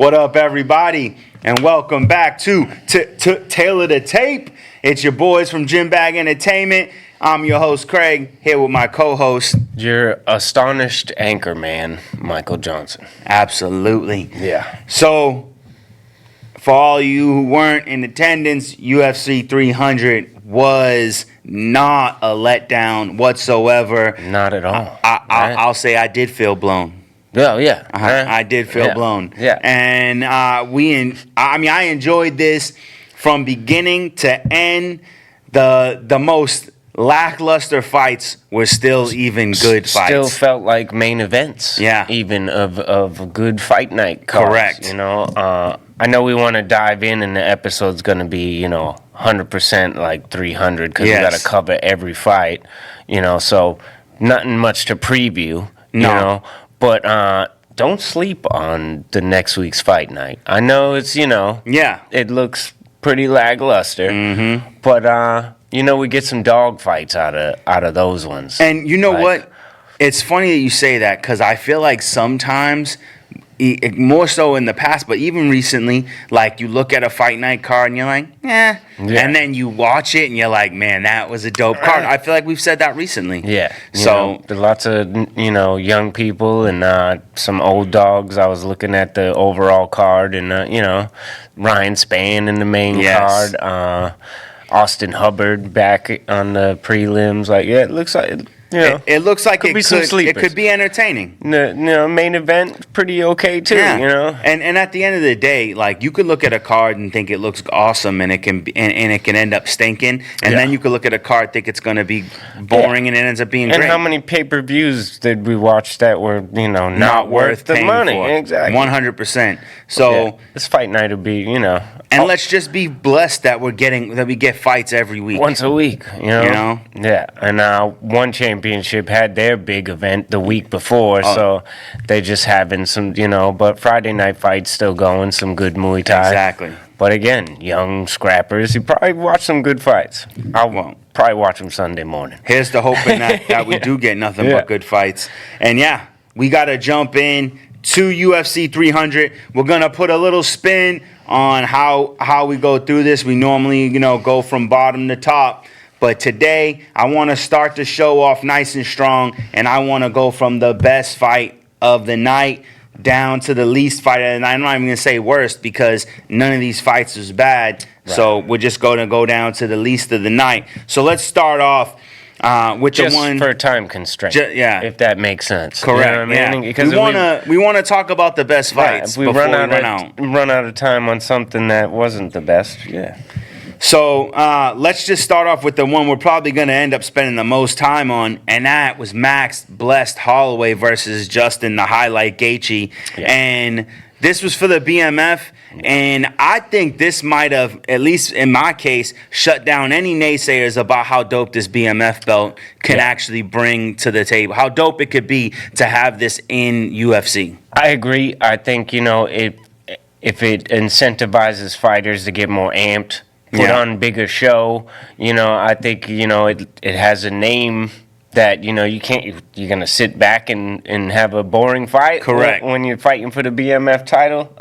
What up, everybody? And welcome back to Taylor the Tape. It's your boys from Gym Bag Entertainment. I'm your host, Craig, here with my co-host. Your astonished anchor man, Michael Johnson. Absolutely. Yeah. So, for all you who weren't in attendance, UFC 300 was not a letdown whatsoever. Not at all. I'll say I did feel blown. Oh, yeah. I did feel blown. Yeah. And I enjoyed this from beginning to end. The most lackluster fights were still even good fights. Still felt like main events. Yeah. Even of a good fight night cards. Correct. You know, I know we want to dive in, and the episode's going to be, 100% like 300 because we got to cover every fight. So nothing much to preview. No. But don't sleep on the next week's fight night. I know it's, it looks pretty lackluster. But, we get some dog fights out of those ones. And you know what? It's funny that you say that because I feel like sometimes, more so in the past, but even recently, like you look at a fight night card and you're like, yeah. And then you watch it and you're like, man, that was a dope card. I feel like we've said that recently. Yeah. So there's lots of, young people and some old dogs. I was looking at the overall card and, Ryan Spann in the main card. Austin Hubbard back on the prelims. Like, yeah, it looks like... It looks like it could be entertaining. Main event, pretty okay too. Yeah. And at the end of the day, like you could look at a card and think it looks awesome, and it can end up stinking. And then you could look at a card, think it's going to be boring, and it ends up being great. And how many pay-per-views did we watch that were not worth the money? For. Exactly, 100%. So this fight night will be And let's just be blessed that we get fights every week. Once a week, Yeah, and one championship had their big event the week before, so they just having some, but Friday night fights still going, some good Muay Thai. Exactly. But again, young scrappers, you probably watch some good fights. I won't. Probably watch them Sunday morning. Here's the hoping that we do get nothing but good fights. And we got to jump in to UFC 300. We're going to put a little spin on how we go through this. We normally, go from bottom to top. But today, I want to start the show off nice and strong, and I want to go from the best fight of the night down to the least fight of the night. I'm not even going to say worst because none of these fights was bad. Right. So we're just going to go down to the least of the night. So let's start off with just the one for a time constraint. If that makes sense. Correct. Because we want to talk about the best fights if we run out of time on something that wasn't the best. So let's just start off with the one we're probably going to end up spending the most time on, and that was Max Blessed Holloway versus Justin the Highlight Gaethje. And this was for the BMF, and I think this might have, at least in my case, shut down any naysayers about how dope this BMF belt can actually bring to the table, how dope it could be to have this in UFC. I agree. I think, if it incentivizes fighters to get more amped, put on bigger show, I think, it has a name that, you're going to sit back and have a boring fight. Correct. When you're fighting for the BMF title.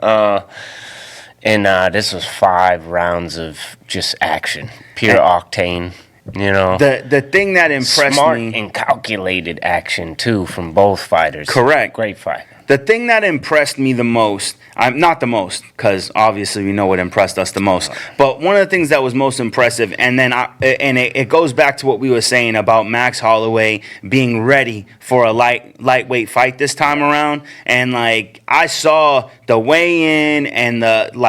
And this was 5 rounds of just action, pure octane. The thing that impressed smart me, and calculated action too from both fighters. Correct. Great fight. The thing that impressed me the most, not the most, because obviously we know what impressed us the most, but one of the things that was most impressive, and then it goes back to what we were saying about Max Holloway being ready for a lightweight fight this time around, and I saw the weigh-in and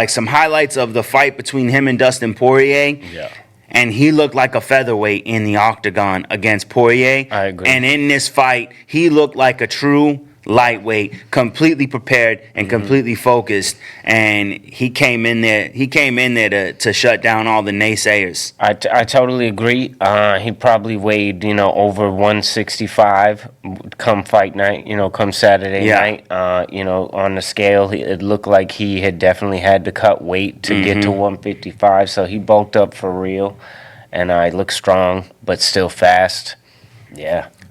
some highlights of the fight between him and Dustin Poirier. Yeah. And he looked like a featherweight in the octagon against Poirier. I agree. And in this fight, he looked like a true lightweight, completely prepared and completely focused, and he came in there to shut down all the naysayers. I totally agree. He probably weighed over 165 come fight night, come Saturday night. On the scale, it looked like he had definitely had to cut weight to get to 155, so he bulked up for real, and I looked strong but still fast.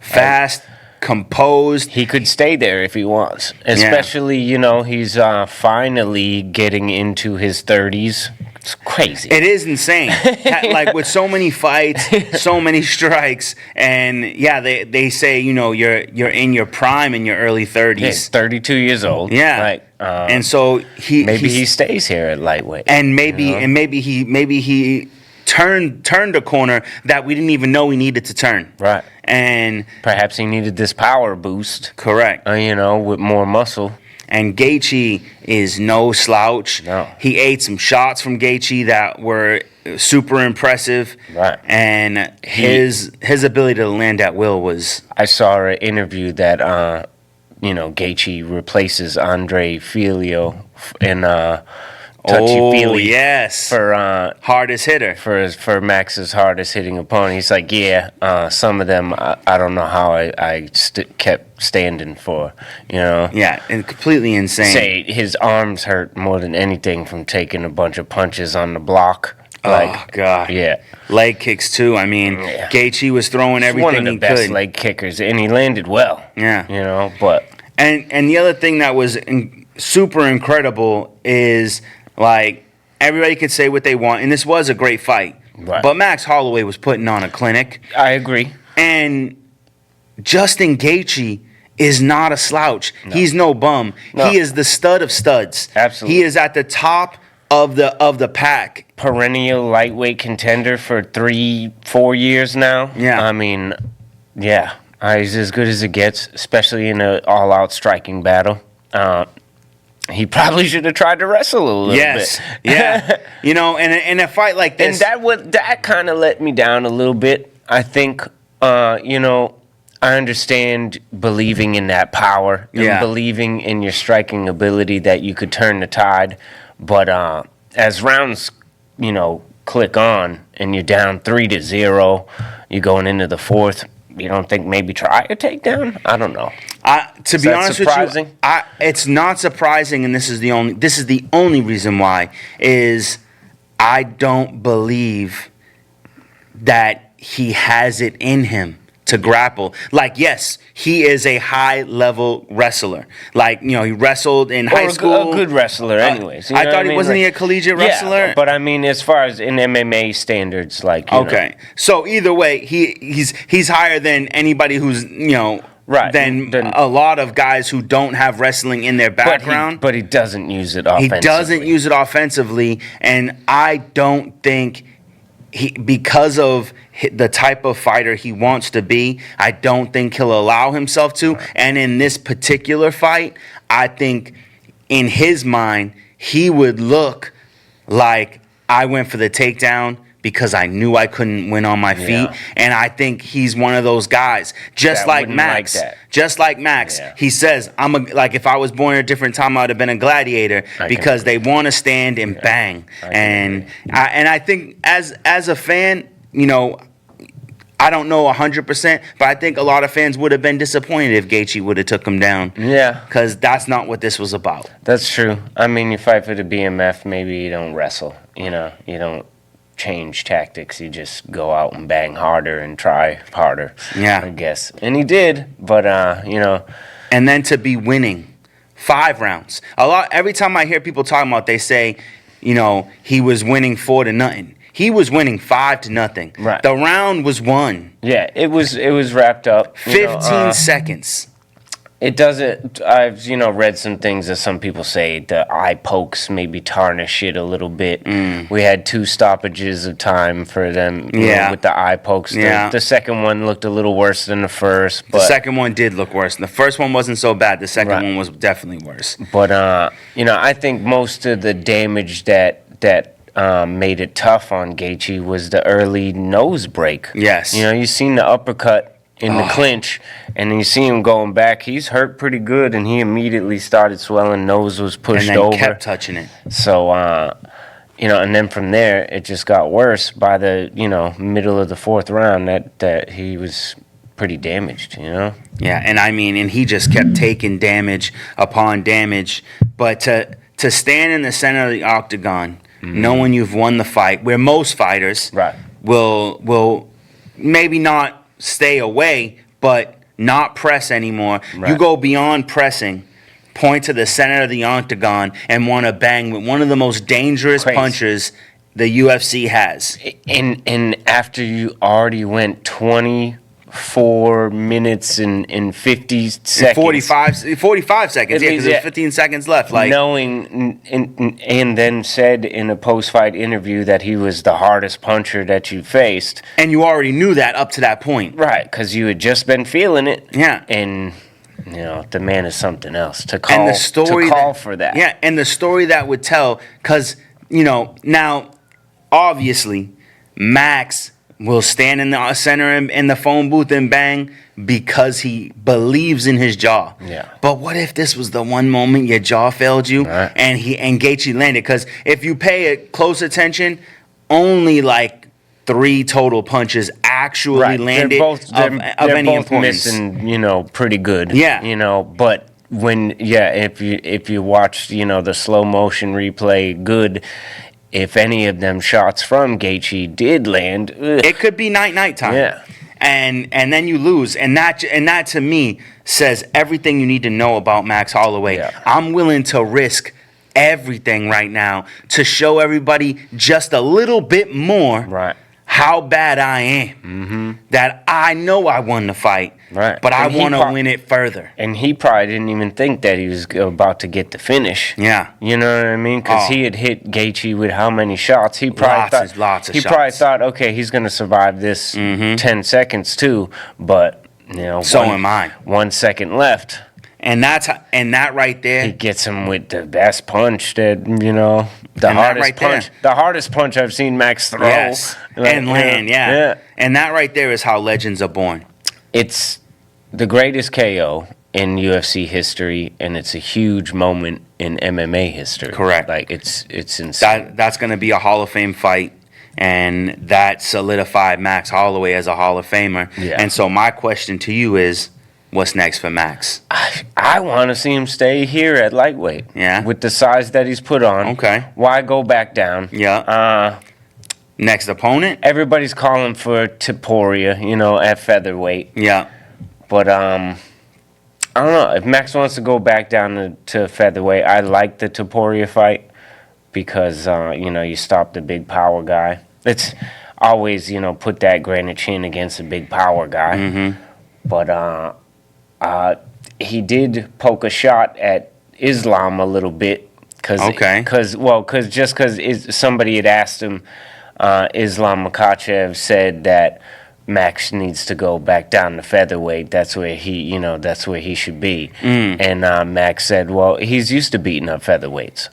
Fast. composed. He could stay there if he wants. Especially, he's finally getting into his 30s. It's crazy. It is insane. Like with so many fights, so many strikes, and yeah, they say you're in your prime in your early 30s. Yeah, he's 32 years old. Yeah, and so he stays here at lightweight, and maybe he turned a corner that we didn't even know we needed to turn. Right, and perhaps he needed this power boost. Correct. With more muscle. And Gaethje is no slouch. No. He ate some shots from Gaethje that were super impressive. Right. And his ability to land at will was... I saw an interview that, Gaethje replaces Andre Filio in touchy-feely. Oh, yes. For hardest hitter. For Max's hardest hitting opponent. He's like, some of them, I don't know how I kept standing for, Yeah, and completely insane. Say his arms hurt more than anything from taking a bunch of punches on the block. Oh, God. Yeah. Leg kicks, too. I mean, Gaethje was throwing everything he could. One of the best leg kickers, and he landed well. Yeah. But... And the other thing that was super incredible is... Like, everybody could say what they want, and this was a great fight. Right. But Max Holloway was putting on a clinic. I agree. And Justin Gaethje is not a slouch. No. He's no bum. No. He is the stud of studs. Absolutely. He is at the top of the pack. Perennial lightweight contender for 3-4 years now. Yeah. I mean, yeah. He's as good as it gets, especially in an all-out striking battle. He probably should have tried to wrestle a little bit. Yes, yeah. In a fight like this, and that kind of let me down a little bit. I think, I understand believing in that power and believing in your striking ability that you could turn the tide, but as rounds, click on and you're down 3-0, you're going into the fourth. You don't think maybe try a takedown? I don't know. To be honest with you, it's not surprising, and this is the only reason why is I don't believe that he has it in him to grapple. Like, yes, he is a high-level wrestler. Like, he wrestled in high school. A good wrestler, anyways. I thought he wasn't he a collegiate wrestler? Yeah, but I mean, as far as in MMA standards, like, okay. So either way, he's higher than anybody who's right. than a lot of guys who don't have wrestling in their background. But he doesn't use it offensively. He doesn't use it offensively, and I don't think because of the type of fighter he wants to be, I don't think he'll allow himself to. Right. And in this particular fight, I think in his mind, he would look like I went for the takedown because I knew I couldn't win on my feet. And I think he's one of those guys. Just like Max. Just like Max. Yeah. He says, if I was born at a different time, I would have been a gladiator because they want to stand and bang. I think as a fan, I don't know 100%, but I think a lot of fans would have been disappointed if Gaethje would have took him down. Yeah. Because that's not what this was about. That's true. I mean, you fight for the BMF, maybe you don't wrestle. You don't change tactics. You just go out and bang harder and try harder. Yeah. I guess. And he did, but, And then to be winning 5 rounds. Every time I hear people talking about, they say, he was winning 4-0. He was winning 5-0. Right. The round was won. Yeah, it was wrapped up. 15 seconds. It doesn't. I've read some things that some people say the eye pokes maybe tarnish it a little bit. We had 2 stoppages of time for them. With the eye pokes. The second one looked a little worse than the first. But the second one did look worse. The first one wasn't so bad. The second one was definitely worse. But I think most of the damage that made it tough on Gaethje was the early nose break. Yes. You seen the uppercut in the clinch, and then you see him going back. He's hurt pretty good, and he immediately started swelling. Nose was pushed over. And then kept touching it. So, and then from there, it just got worse. By the, middle of the 4th round, that he was pretty damaged, Yeah, and he just kept taking damage upon damage. But to stand in the center of the octagon, knowing you've won the fight, where most fighters will maybe not stay away, but not press anymore. You Right. go beyond pressing, point to the center of the octagon, and want to bang with one of the most dangerous Crazy. punchers the UFC has. And after you already went 24 minutes and 50 seconds. 45 seconds, yeah, because Yeah. there's 15 seconds left. Like, knowing and then said in a post-fight interview that he was the hardest puncher that you faced. and you already knew that up to that point. Right, because you had just been feeling it. Yeah. And, the man is something else. To call, And the story to call for that. Yeah, and the story that would tell, because, now, obviously, Max will stand in the center in the phone booth and bang because he believes in his jaw. Yeah. But what if this was the one moment your jaw failed you Right. and Gaethje landed? Because if you pay close attention, only like 3 total punches actually landed of any both importance. missing, pretty good. Yeah. But if you watched, the slow motion replay good, if any of them shots from Gaethje did land, It could be night time. Yeah. And then you lose. And that to me says everything you need to know about Max Holloway. Yeah. I'm willing to risk everything right now to show everybody just a little bit more Right. how bad I am. Mm-hmm. That I know I won the fight, Right. but I And he want to pro- win it further. And he probably didn't even think that he was about to get the finish. Yeah. You know what I mean? Because Oh. he had hit Gaethje with how many shots? He probably Lots of he probably shots. thought, okay, he's going to survive this 10 seconds too. But So am I. 1 second left. And that right there. He gets him with the best punch that the that hardest right there. punch. The hardest punch I've seen Max throw. Yes. And land, yeah. Yeah. And that right there is how legends are born. It's the greatest KO in UFC history, and it's a huge moment in MMA history. Correct. Like it's insane. That's going to be a Hall of Fame fight, and that solidified Max Holloway as a Hall of Famer. Yeah. And so my question to you is, what's next for Max? I want to see him stay here at lightweight. Yeah? With the size that he's put on. Okay. Why go back down? Yeah. Next opponent? Everybody's calling for Topuria, at featherweight. Yeah. But I don't know. If Max wants to go back down to featherweight, I like the Topuria fight because you stop the big power guy. It's always put that Granite Chin against a big power guy. Mm-hmm. But he did poke a shot at Islam a little bit. Okay. Because somebody had asked him, Islam Makhachev said that Max needs to go back down to featherweight. That's where he should be. And Max said, well, he's used to beating up featherweights.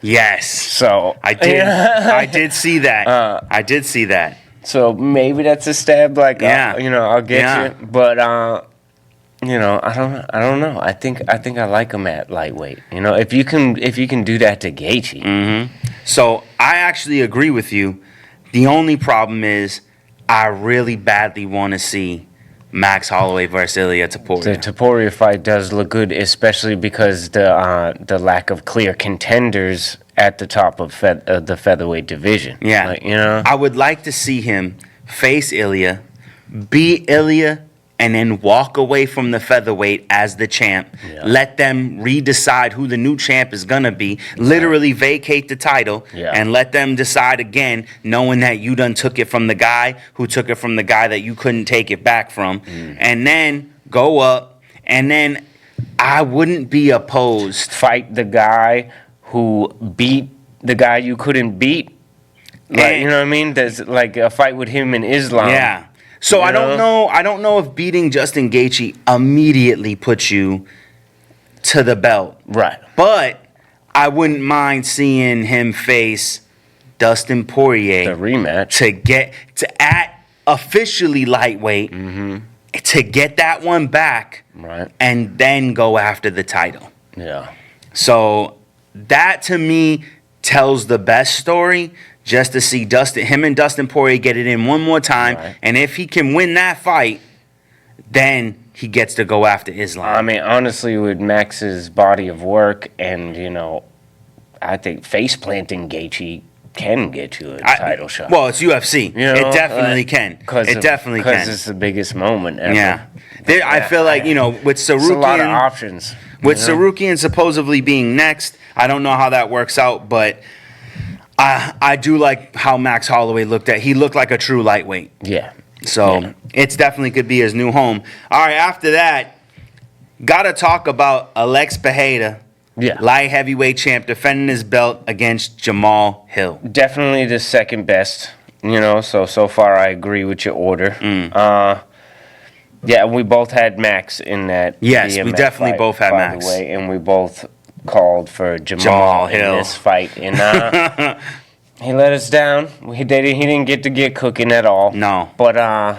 Yes. So I did see that. I did see that. So maybe that's a stab. Like, Yeah. I'll get Yeah. you. But I don't know. I think I like him at lightweight. If you can do that to Gaethje. So I actually agree with you. The only problem is I really badly want to see Max Holloway versus Ilia The Topuria. Topuria fight does look good, especially because the lack of clear contenders at the top of the featherweight division. Yeah. Like, I would like to see him face Ilia, beat Ilia, and then walk away from the featherweight as the champ. Yeah. Let them redecide who the new champ is going to be. Literally vacate the title Yeah. and let them decide again, knowing that you done took it from the guy who took it from the guy that you couldn't take it back from. And then go up, and then I wouldn't be opposed. Fight the guy who beat the guy you couldn't beat. Like, And- you know what I mean? There's like a fight with him in Islam. Yeah. So I don't know. I don't know if beating Justin Gaethje immediately puts you to the belt, Right. but I wouldn't mind seeing him face Dustin The Poirier rematch. to get to at officially lightweight to get that one back, Right. and then go after the title. Yeah. So that to me tells the best story. Just to see him and Dustin Poirier get it in one more time, Right. and if he can win that fight, then he gets to go after Islam. I mean, honestly, with Max's body of work and, I think face planting Gaethje can get you a title shot. Well, it's UFC. You know, it definitely can. It definitely can. Because it's the biggest moment ever. Yeah. I feel like, with It's a lot of Sarukian, options. with Sarukian supposedly being next, I don't know how that works out, but I do like how Max Holloway looked at. He looked like a true lightweight. Yeah. So it's definitely could be his new home. All right, after that, got to talk about Alex Pereira. Yeah. Light heavyweight champ defending his belt against Jamal Hill. Definitely the second best, so far I agree with your order. Yeah, we both had Max in that. Yes, we DMF definly fight, both had by Max. The way, and we both called for Jamal Hill in this fight. And he let us down. He didn't get cooking at all. No. But, I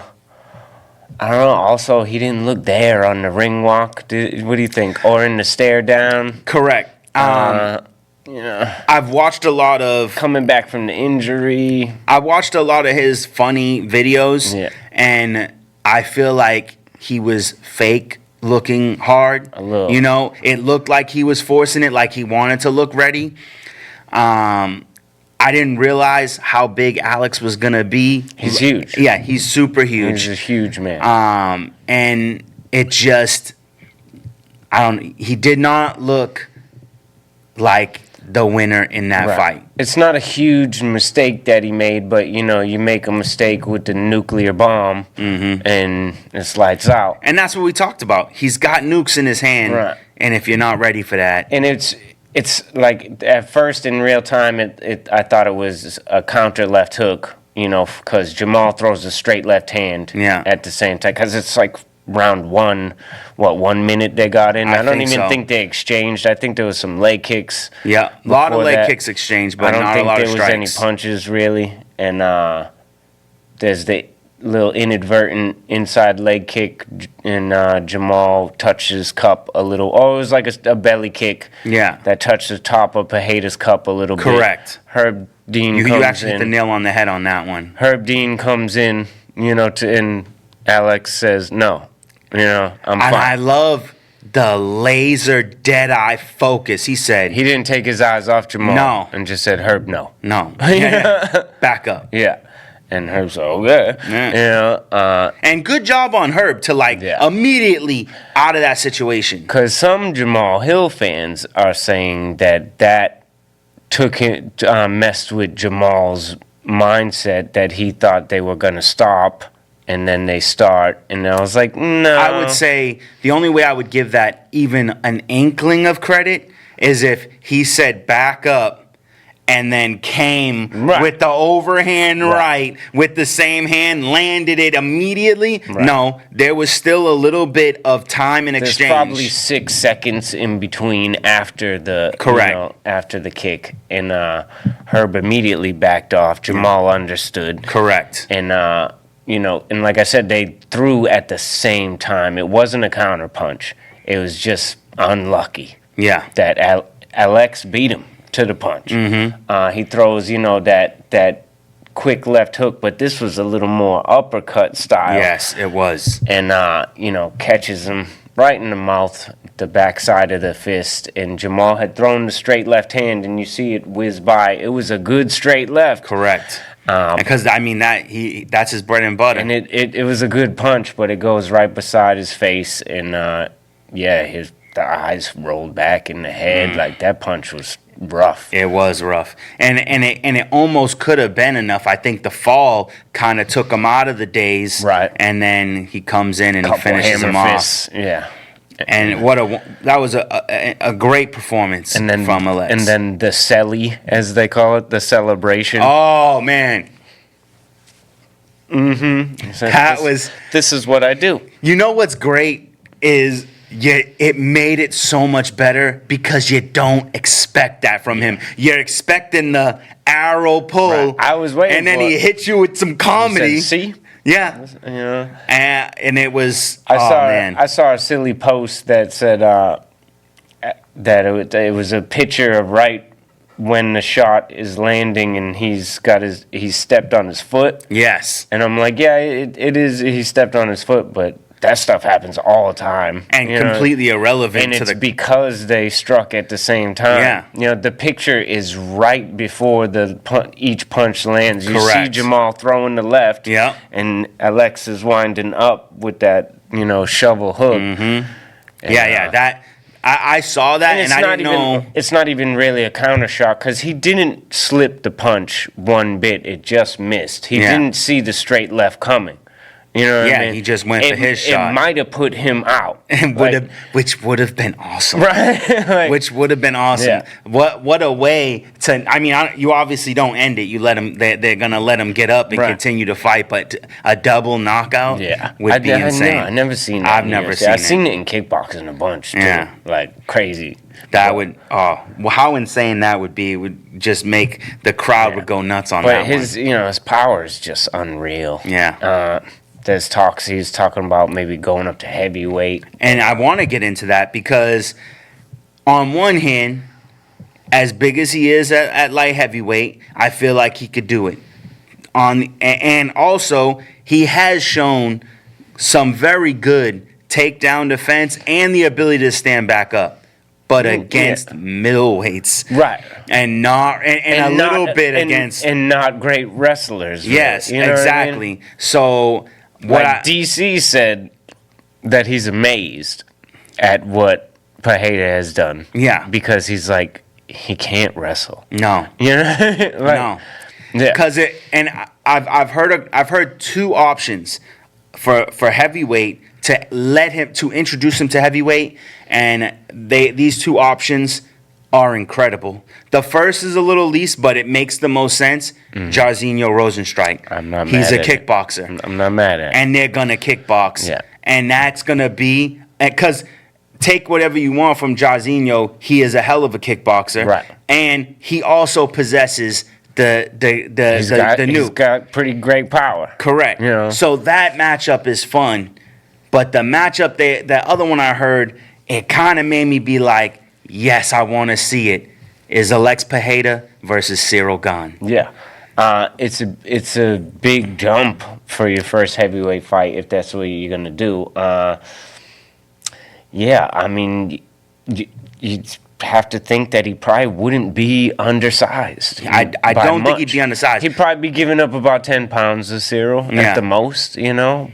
don't know. Also, he didn't look there on the ring walk. What do you think? Or in the stare down? Correct. I've watched a lot of Coming back from the injury. I watched a lot of his funny videos, and I feel like he was fake looking hard. A little. It looked like he was forcing it, like he wanted to look ready. I didn't realize how big Alex was gonna be. He's huge. Yeah, he's super huge. He's a huge man. And it just, he did not look like the winner in that fight. It's not a huge mistake that he made, but you make a mistake with the nuclear bomb, and it's lights out. And that's what we talked about. He's got nukes in his hand, and if you're not ready for that, and it's like at first in real time, I thought it was a counter left hook, because Jamal throws a straight left hand at the same time, because it's like round 1 minute they got in. I don't even think they exchanged. I think there was some leg kicks. Yeah, a lot of leg kicks exchanged, but not a lot of strikes. I don't think there was any punches really. And there's the little inadvertent inside leg kick, and Jamal touches cup a little. Oh, it was like a belly kick. Yeah, that touched the top of Pereira's cup a little bit. Correct. Herb Dean comes in. You actually hit the nail on the head on that one. Herb Dean comes in, and Alex says no. I'm fine. And I love the laser dead eye focus. He said he didn't take his eyes off Jamal. No, and just said Herb, no. Back up. Yeah. And Herb's like, okay. And good job on Herb to immediately out of that situation. Because some Jamal Hill fans are saying that took it, messed with Jamal's mindset, that he thought they were going to stop, and then they start. And I was like, no. I would say the only way I would give that even an inkling of credit is if he said back up, and then came with the overhand right with the same hand, landed it immediately. Right. No, there was still a little bit of time in exchange. There's probably 6 seconds in between after the after the kick, and Herb immediately backed off. Jamal understood. Correct. And and like I said, they threw at the same time. It wasn't a counter punch. It was just unlucky. Yeah. That Alex beat him to the punch. He throws, that quick left hook, but this was a little more uppercut style. Yes, it was. And, catches him right in the mouth, the backside of the fist. And Jamal had thrown the straight left hand, and you see it whiz by. It was a good straight left. Correct. Because, that's his bread and butter. And it was a good punch, but it goes right beside his face. And, the eyes rolled back in the head. Like, that punch was rough. It was rough, and it almost could have been enough. I think the fall kind of took him out of the daze, right? And then he comes in and he finishes him fists. off. Yeah, and that was a great performance from Alex. And then the celly, as they call it, the celebration. Oh man. This is what I do. You know what's great is. It made it so much better because you don't expect that from him. You're expecting the arrow pull. Right. I was waiting and then he hit you with some comedy. Said, see? Yeah. And it was, man. I saw a silly post that said that it was a picture of right when the shot is landing and he's stepped on his foot. Yes. And I'm like, yeah, it is, he stepped on his foot, but that stuff happens all the time. And you know? completely irrelevant And to it's the because they struck at the same time. Yeah. You know, the picture is right before each punch lands. You see Correct. Jamal throwing the left, Yeah. and Alex is winding up with that, shovel hook. Mm-hmm. That I saw that, and I didn't know. It's not even really a counter shot because he didn't slip the punch one bit. It just missed. He didn't see the straight left coming. You know what I mean? He just went for his shot. It might have put him out. And which would have been awesome. Right? Which would have been awesome. Yeah. What a way to. I mean, you obviously don't end it. You let them. They're gonna let him get up and continue to fight. But a double knockout, would be insane. I've never seen that. I've never seen it. I've seen it in kickboxing a bunch too. Yeah. Like crazy. That would. Oh, well, how insane that would be! It would just make the crowd would go nuts on that. But his power is just unreal. Yeah. There's talks he's talking about maybe going up to heavyweight. And I want to get into that because, on one hand, as big as he is at light heavyweight, I feel like he could do it. And also, he has shown some very good takedown defense and the ability to stand back up, but against middleweights, right? And not and a not, little bit against and not great wrestlers. Yes, you know exactly. What I mean? So. DC said that he's amazed at what Pereira has done. Yeah. Because he's like, he can't wrestle. No. You know? No. Yeah. Because I've heard two options for heavyweight to introduce him to heavyweight, and these two options are incredible. The first is a little least, but it makes the most sense. Jairzinho Rosenstrike. I'm not mad He's a at kickboxer. it. I'm not mad at it. And they're gonna kickbox. Yeah. And that's gonna be because take whatever you want from Jairzinho, he is a hell of a kickboxer. Right. And he also possesses the He's got pretty great power. Correct. You know. So that matchup is fun, but the matchup that other one I heard, it kind of made me be like, yes, I want to see it. Is Alex Pereira versus Cyril Gane. Yeah. It's a big jump for your first heavyweight fight if that's what you're gonna do. I mean, you have to think that he probably wouldn't be undersized. I don't think he'd be undersized. He'd probably be giving up about 10 pounds to Cyril at the most,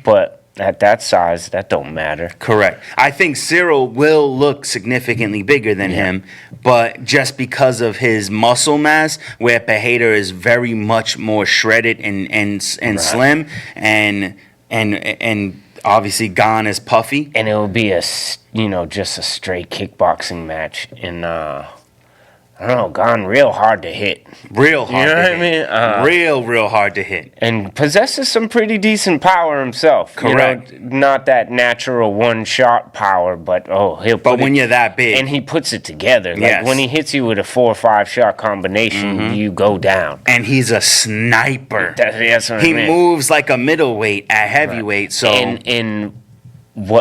but at that size, that don't matter. Correct. I think Cyril will look significantly bigger than him, but just because of his muscle mass, where Pereira is very much more shredded and slim, and obviously Gane is puffy. And it will be just a straight kickboxing match in I don't know, Gane real hard to hit. Real hard to hit. You know what I mean? Real hard to hit. And possesses some pretty decent power himself. Correct. Not that natural one-shot power, but he'll put But when you're that big. and he puts it together. Like Yes. when he hits you with a 4 or 5 shot combination, you go down. And he's a sniper. That's what He I mean. moves like a middleweight at heavyweight, so... And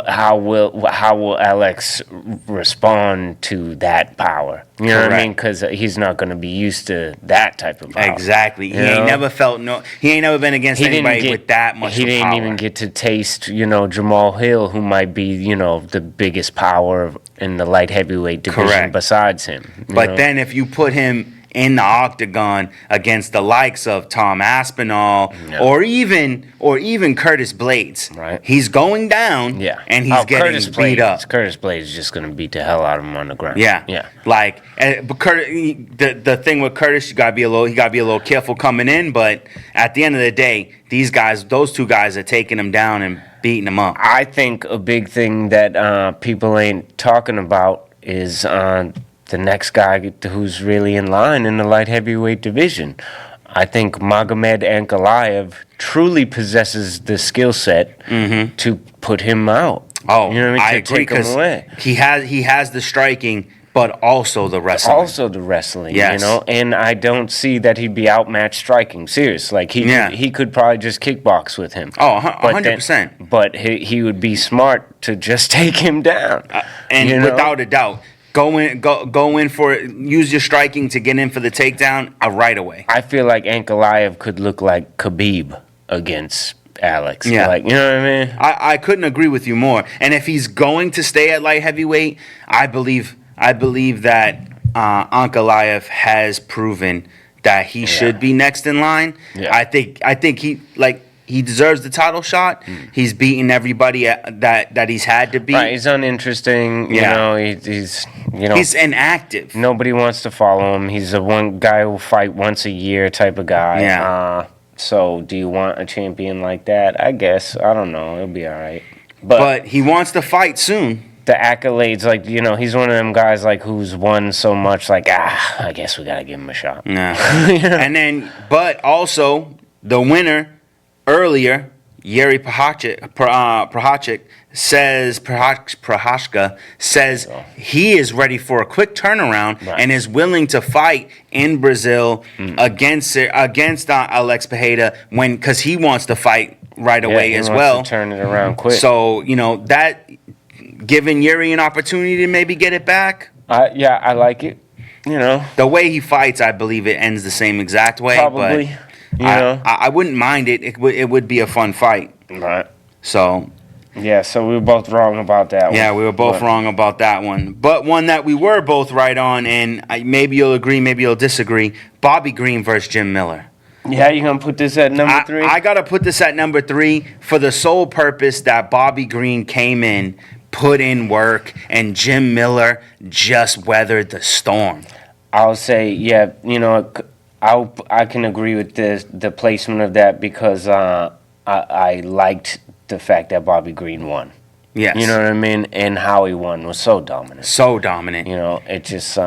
how will Alex respond to that power? You know what I mean? Because he's not going to be used to that type of power. Exactly. He You know? ain't never been against anybody with that much He didn't power. even get to taste, Jamal Hill, who might be, the biggest power in the light heavyweight division Correct. besides him. But then if you put him in the octagon against the likes of Tom Aspinall or even Curtis Blades, Right. he's going down, and he's getting Curtis beat Blades, up. Curtis Blades is just going to beat the hell out of him on the ground. Yeah. Like, but Curtis, the thing with Curtis, he gotta be a little careful coming in. But at the end of the day, those two guys are taking him down and beating him up. I think a big thing that people ain't talking about is the next guy who's really in line in the light heavyweight division. I think Magomed Ankalaev truly possesses the skill set to put him out. Oh, you know what I mean? I agree, because he has the striking, but also the wrestling. Also the wrestling, Yes. and I don't see that he'd be outmatched striking. Serious, like he could probably just kickbox with him. Oh, 100%. But he would be smart to just take him down. And without a doubt, go in for it. Use your striking to get in for the takedown right away. I feel like Ankalaev could look like Khabib against Alex. Yeah. Like, you know what I mean? I couldn't agree with you more. And if he's going to stay at light heavyweight, I believe that Ankalaev has proven that he should be next in line. Yeah. I think he deserves the title shot. He's beaten everybody that he's had to beat. Right, he's uninteresting. You Yeah. know, he's you know He's inactive. nobody wants to follow him. He's a one guy who will fight once a year type of guy. Yeah. So do you want a champion like that? I guess. I don't know. It'll be all right. But But he wants to fight soon. the accolades, like, you know, he's one of them guys like who's won so much. Like, I guess we gotta give him a shot. Yeah. And then, but also the winner earlier, Yuri Prochazka says he is ready for a quick turnaround Right. and is willing to fight in Brazil against Alex Pereira because he wants to fight right away he as wants well. to turn it around quick. So that giving Yuri an opportunity to maybe get it back. Yeah, I like it. You know, The way he fights, I believe it ends the same exact way. probably. But You know, I wouldn't mind it. It would be a fun fight. right. So Yeah, so we were both wrong about that one. yeah, we were both But- wrong about that one. But one that we were both right on, and maybe you'll agree, maybe you'll disagree. Bobby Green versus Jim Miller. Yeah, you gonna put this at number 3? I gotta put this at number 3 for the sole purpose that Bobby Green came in, put in work, and Jim Miller just weathered the storm. I'll say, yeah, you know, I can agree with the placement of that because I liked the fact that Bobby Green won. Yes. You know what I mean? And how he won was so dominant. So dominant. You know, it just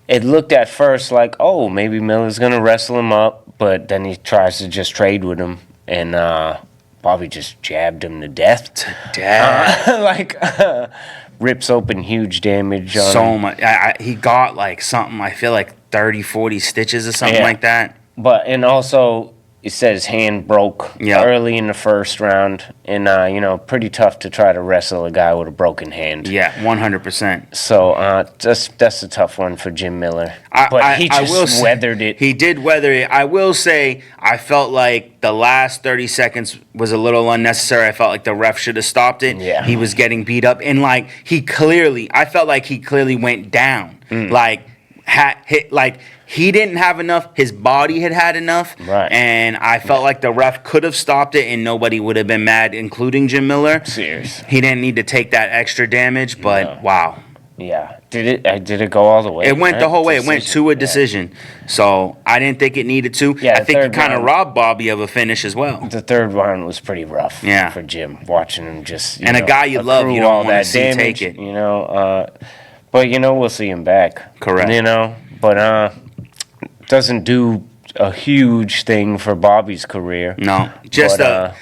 it looked at first like, oh, maybe Miller's gonna wrestle him up, but then he tries to just trade with him, and Bobby just jabbed him to death. Like rips open huge damage on So him. much. He got like something, I feel like 30, 40 stitches or something Yeah. like that. But and also he said his hand broke Yeah. early in the first round, and you know, pretty tough to try to wrestle a guy with a broken hand. Yeah, 100%. So that's a tough one for Jim Miller. But he just weathered it. He did weather it. I will say, I felt like the last 30 seconds was a little unnecessary. I felt like the ref should have stopped it. Yeah. He was getting beat up. And like, I felt like he clearly went down. Like, he didn't have enough. His body had enough. Right. And I felt like the ref could have stopped it and nobody would have been mad, including Jim Miller. Serious. He didn't need to take that extra damage, but No. wow. Yeah. Did it go all the way? It went the whole way. It went to a Yeah. decision. So I didn't think it needed to. Yeah, I the think it third kind of round- robbed Bobby of a finish as well. The third round was pretty rough. Yeah. For Jim, watching him just And a guy you love, you accrue don't all wanna that see damage, take it. You know, but you know we'll see him back. Correct. You know, but doesn't do a huge thing for Bobby's career. No, just But,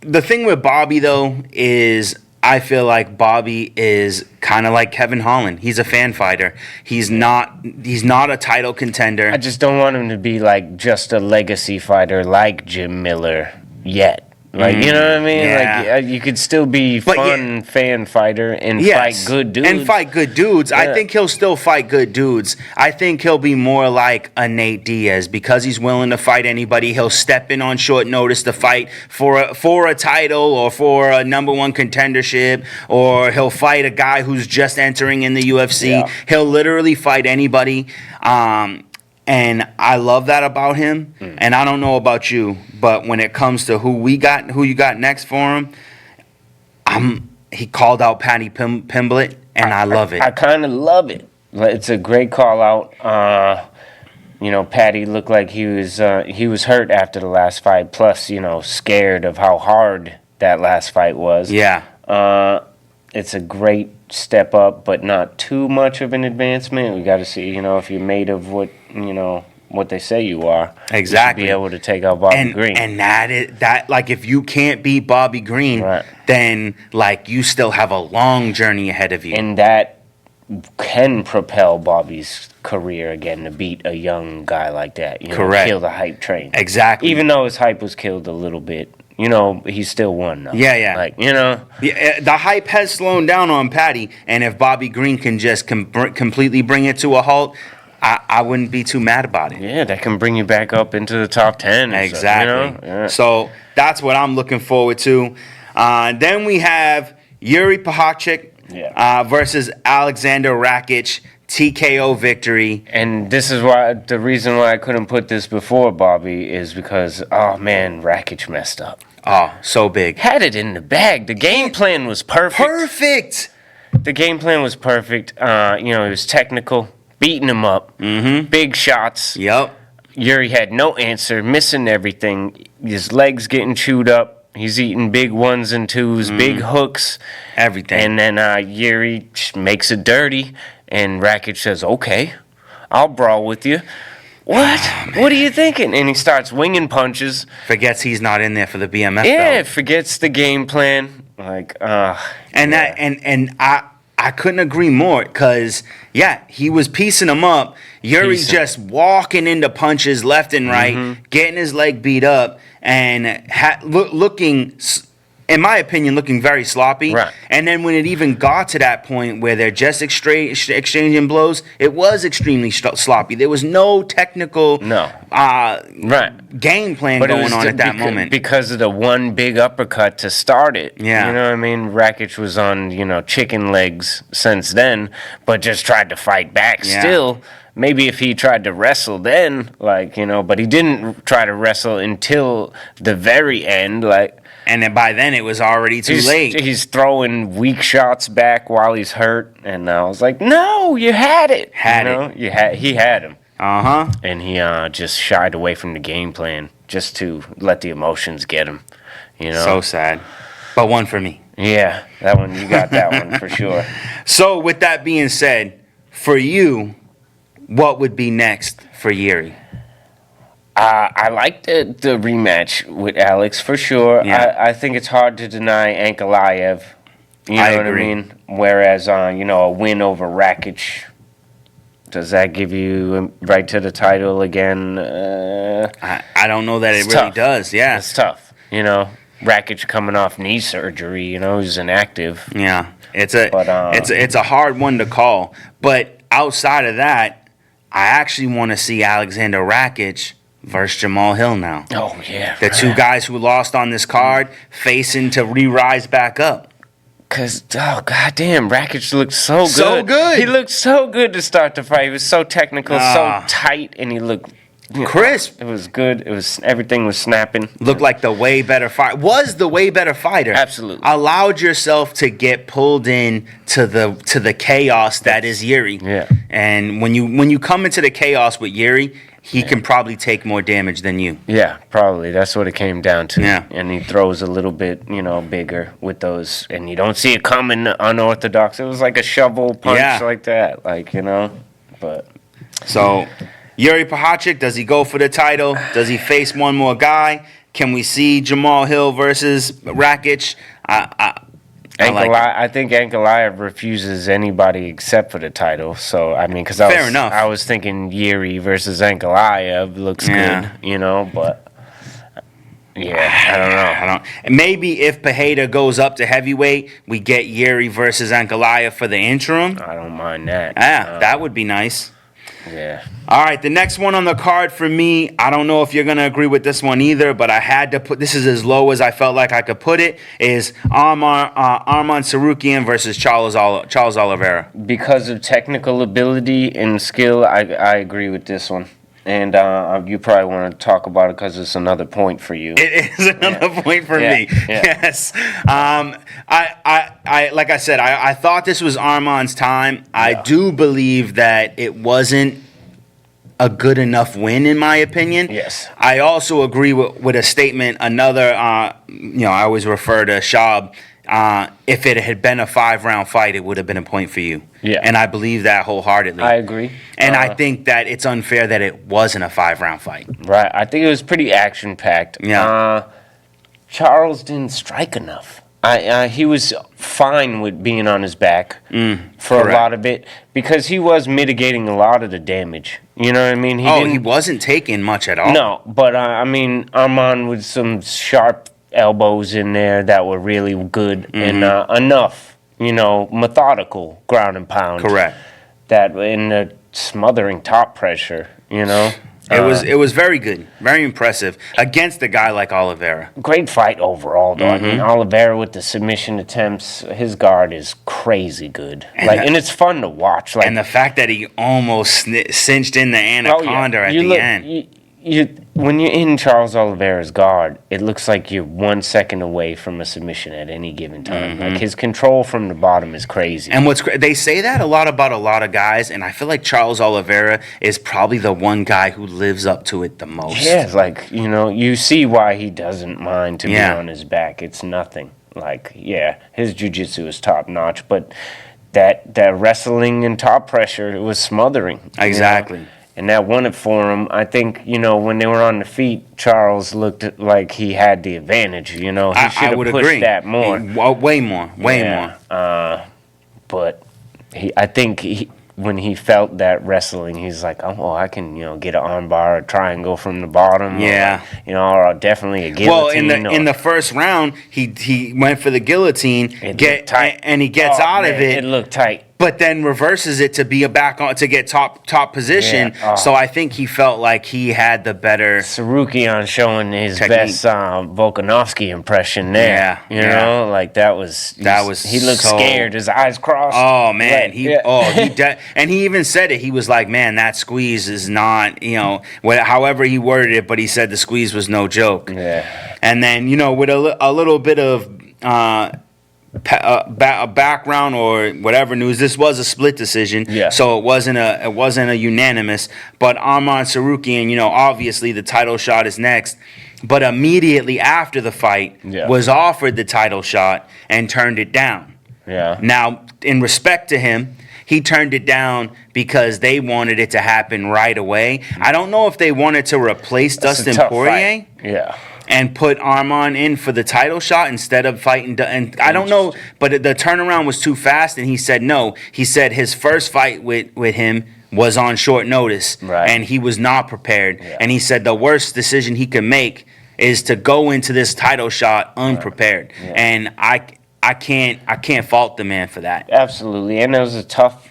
the thing with Bobby though is I feel like Bobby is kind of like Kevin Holland. He's a fan fighter. He's not a title contender. I just don't want him to be like just a legacy fighter like Jim Miller yet. Like, you know what I mean? yeah. Like, you could still be But fun fan fighter and Yes, fight good dudes. and fight good dudes. I Yeah. think he'll still fight good dudes. I think he'll be more like a Nate Diaz because he's willing to fight anybody. He'll step in on short notice to fight for a title or for a number one contendership, or he'll fight a guy who's just entering in the UFC. Yeah. He'll literally fight anybody. And I love that about him. And I don't know about you, but when it comes to who you got next for him, he called out Patty Pimblett, and I love it. I kind of love it. It's a great call out. You know, Patty looked like he was hurt after the last fight. Plus, you know, scared of how hard that last fight was. Yeah. It's a great step up, but not too much of an advancement. We got to see, you know, if you're made of what they say you are. Exactly. You should be able to take out Bobby Green. And that like if you can't beat Bobby Green, Right. then like you still have a long journey ahead of you. And that can propel Bobby's career again to beat a young guy like that. You know, Correct. kill the hype train. Exactly. Even though his hype was killed a little bit, you know, he still won. Though. Yeah. Like, you know, Yeah, the hype has slowed down on Patty, and if Bobby Green can just completely bring it to a halt, I wouldn't be too mad about it. Yeah, that can bring you back up into the top 10. Exactly. Yeah. So that's what I'm looking forward to. Then we have Yuri Prochazka versus Alexander Rakic. TKO victory. And this is why the reason why I couldn't put this before, Bobby, is because, oh man, Rakic messed up. Oh, so big. Had it in the bag. The game plan was perfect. Perfect. The game plan was perfect. It was technical, beating him up, big shots. Yep. Yuri had no answer, missing everything. His legs getting chewed up. He's eating big ones and twos, big hooks. Everything. And then Yuri makes it dirty, and Rakic says, okay, I'll brawl with you. What? What are you thinking? And he starts winging punches. Forgets he's not in there for the BMF Yeah, belt. forgets the game plan. I couldn't agree more because, he was piecing him up. Yuri's just walking into punches left and right, getting his leg beat up, and looking, in my opinion, looking very sloppy. Right. And then when it even got to that point where they're just exchanging blows, it was extremely sloppy. There was no technical game plan going on at that moment. Because of the one big uppercut to start it. Yeah. You know what I mean? Rakic was on, chicken legs since then, but just tried to fight back still. Maybe if he tried to wrestle then, but he didn't try to wrestle until the very end, And then by then it was already too late. He's throwing weak shots back while he's hurt, and I was like, "No, you had it. He had him." And he just shied away from the game plan just to let the emotions get him. So sad, but one for me. Yeah, that one you got that one for sure. So with that being said, for you, what would be next for Yuri? I like the rematch with Alex for sure. Yeah. I think it's hard to deny Ankalaev. You know I what I agree. mean? Whereas, a win over Rakic, does that give you right to the title again? I don't know that it really tough. does. Yeah, It's tough. Rakic coming off knee surgery. He's inactive. yeah. It's a hard one to call. But outside of that, I actually want to see Alexander Rakic versus Jamal Hill now. Oh yeah, The two guys who lost on this card facing to re-rise back up. Cause goddamn, Rakic looked so good. So good. He looked so good to start the fight. He was so technical, so tight, and he looked Crisp. It was good. Everything was snapping. Looked like the way better fighter. Was the way better fighter. Absolutely. Allowed yourself to get pulled in to the chaos that is Yuri. Yeah. And when you come into the chaos with Yuri, he can probably take more damage than you. Yeah, probably. That's what it came down to. Yeah. And he throws a little bit, bigger with those, and you don't see it coming unorthodox. It was like a shovel punch like that, but. So, Yuri Prochazka, does he go for the title? Does he face one more guy? Can we see Jamal Hill versus Rakic? I think Ankalaev refuses anybody except for the title. So because Fair enough. I was thinking Yuri versus Ankalaev looks good, but I don't know. Maybe if Pereira goes up to heavyweight, we get Yuri versus Ankalaev for the interim. I don't mind that. That would be nice. Yeah. All right, the next one on the card for me, I don't know if you're going to agree with this one either, but I had to put, this is as low as I felt like I could put it, is Arman Tsarukyan versus Charles Oliveira. Because of technical ability and skill, I agree with this one. And you probably want to talk about it because it's another point for you. It is another point for me. Yeah. Yes. I like I said, I thought this was Arman's time. I do believe that it wasn't a good enough win, in my opinion. Yes. I also agree with a statement. Another, I always refer to Shab. If it had been a 5-round fight, it would have been a point for you. Yeah. And I believe that wholeheartedly. I agree. And I think that it's unfair that it wasn't a 5-round fight. Right. I think it was pretty action-packed. Yeah. Charles didn't strike enough. He was fine with being on his back for correct. a lot of it because he was mitigating a lot of the damage. You know what I mean? He wasn't taking much at all. No, but Arman with some sharp elbows in there that were really good and enough, methodical ground and pound. Correct. That in the smothering top pressure, you know. It was very good, very impressive against a guy like Oliveira. Great fight overall, though. I mean, Oliveira with the submission attempts, his guard is crazy good. And it's fun to watch. And the fact that he almost cinched in the anaconda at the end. When you're in Charles Oliveira's guard, it looks like you're 1 second away from a submission at any given time. Like, his control from the bottom is crazy. And they say that a lot about a lot of guys, and I feel like Charles Oliveira is probably the one guy who lives up to it the most. Yeah, it's like, you see why he doesn't mind to be on his back. It's nothing. Like, yeah, his jiu-jitsu is top notch, but that wrestling and top pressure, it was smothering. Exactly. And that won it for him. I think, when they were on the feet, Charles looked like he had the advantage. He should have pushed that more. Way more. But I think when he felt that wrestling, he's like, oh, I can, get an armbar or try and go from the bottom. Yeah. Or definitely a guillotine. Well, in the first round, he went for the guillotine, and he gets out of it. It looked tight. But then reverses it to be to get top position. Yeah. So I think he felt like he had the better. Tsarukyan showing his best Volkanovski impression there. Yeah, like that was. He looked scared. His eyes crossed. Oh man, and he even said it. He was like, man, that squeeze is not, however he worded it, but he said the squeeze was no joke. Yeah. And then with a little bit of. A background or whatever news. This was a split decision, so it wasn't a unanimous. But Arman Tsarukyan, obviously the title shot is next. But immediately after the fight, was offered the title shot and turned it down. Yeah. Now, in respect to him, he turned it down because they wanted it to happen right away. I don't know if they wanted to replace Dustin Poirier. Yeah. And put Arman in for the title shot instead of fighting. And I don't know, but the turnaround was too fast, and he said no. He said his first fight with him was on short notice, and he was not prepared. Yeah. And he said the worst decision he could make is to go into this title shot unprepared. Yeah. And I can't fault the man for that. Absolutely, and it was a tough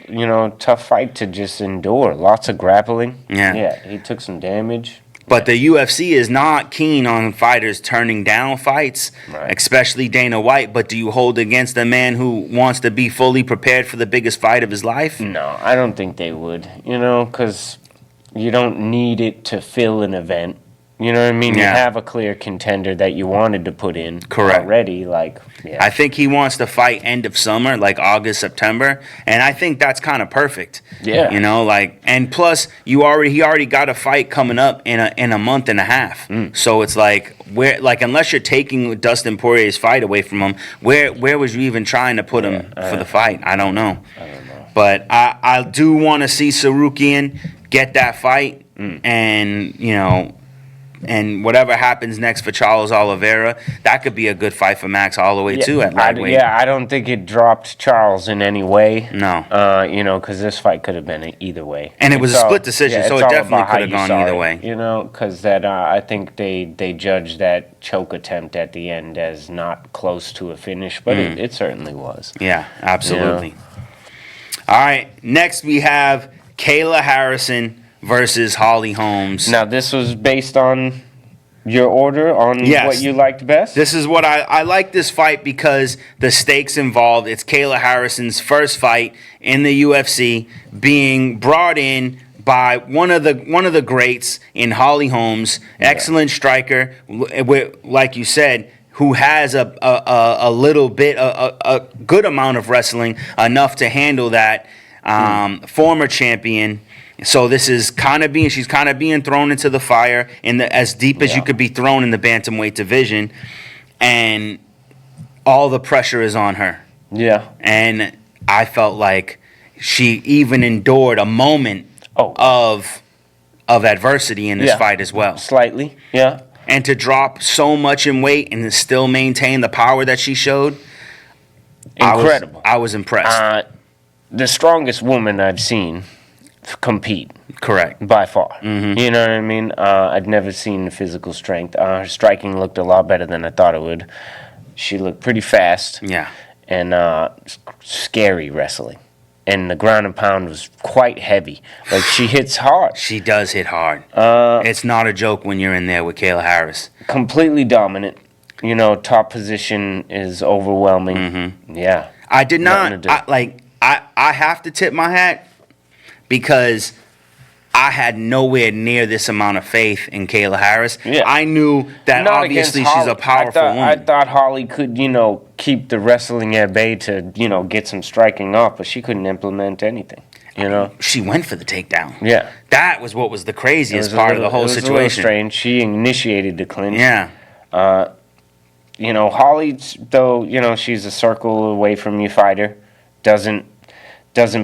fight to just endure. Lots of grappling. Yeah, he took some damage. But the UFC is not keen on fighters turning down fights, especially Dana White. But do you hold against a man who wants to be fully prepared for the biggest fight of his life? No, I don't think they would, because you don't need it to fill an event. You know what I mean? Yeah. You have a clear contender that you wanted to put in Correct. Already. I think he wants to fight end of summer, like August, September, and I think that's kind of perfect. Yeah. And plus he already got a fight coming up in a month and a half. So it's unless you're taking Dustin Poirier's fight away from him, where was you even trying to put him for the fight? I don't know. But I do want to see Tsarukyan get that fight, and whatever happens next for Charles Oliveira, that could be a good fight for Max Holloway too at lightweight. I don't think it dropped Charles in any way. No. Because this fight could have been either way. And it was a split decision, so it definitely could have gone either way. Because I think they judged that choke attempt at the end as not close to a finish, but it certainly was. Yeah, absolutely. All right, next we have Kayla Harrison versus Holly Holmes. Now, this was based on your order on what you liked best? This is what I like this fight because the stakes involved. It's Kayla Harrison's first fight in the UFC, being brought in by one of the greats in Holly Holmes, excellent striker, like you said, who has a little bit, a good amount of wrestling, enough to handle that. Former champion. So this is she's kind of being thrown into the fire as deep as you could be thrown in the bantamweight division, and all the pressure is on her. Yeah. And I felt like she even endured a moment of adversity in this fight as well. Slightly, yeah. And to drop so much in weight and to still maintain the power that she showed, incredible. I was impressed. The strongest woman I've seen compete. Correct. By far. Mm-hmm. You know what I mean? I'd never seen the physical strength. Her striking looked a lot better than I thought it would. She looked pretty fast. Yeah. And scary wrestling. and the ground and pound was quite heavy. Like, she hits hard. She does hit hard. It's not a joke when you're in there with Kayla Harris. Completely dominant. You know, top position is overwhelming. Mm-hmm. Yeah. I did Nothing to not, do. I have to tip my hat because I had nowhere near this amount of faith in Kayla Harris. Yeah. I knew that Not obviously against she's a Holly. powerful I woman. thought Holly could, you know, keep the wrestling at bay to, you know, get some striking off, but she couldn't implement anything, you know? She went for the takedown. Yeah. That was what was the It craziest was a part of the little- whole it was a little situation. strange. She initiated the clinch. Yeah. You know, Holly, though, you know, she's a circle away from you fighter, doesn't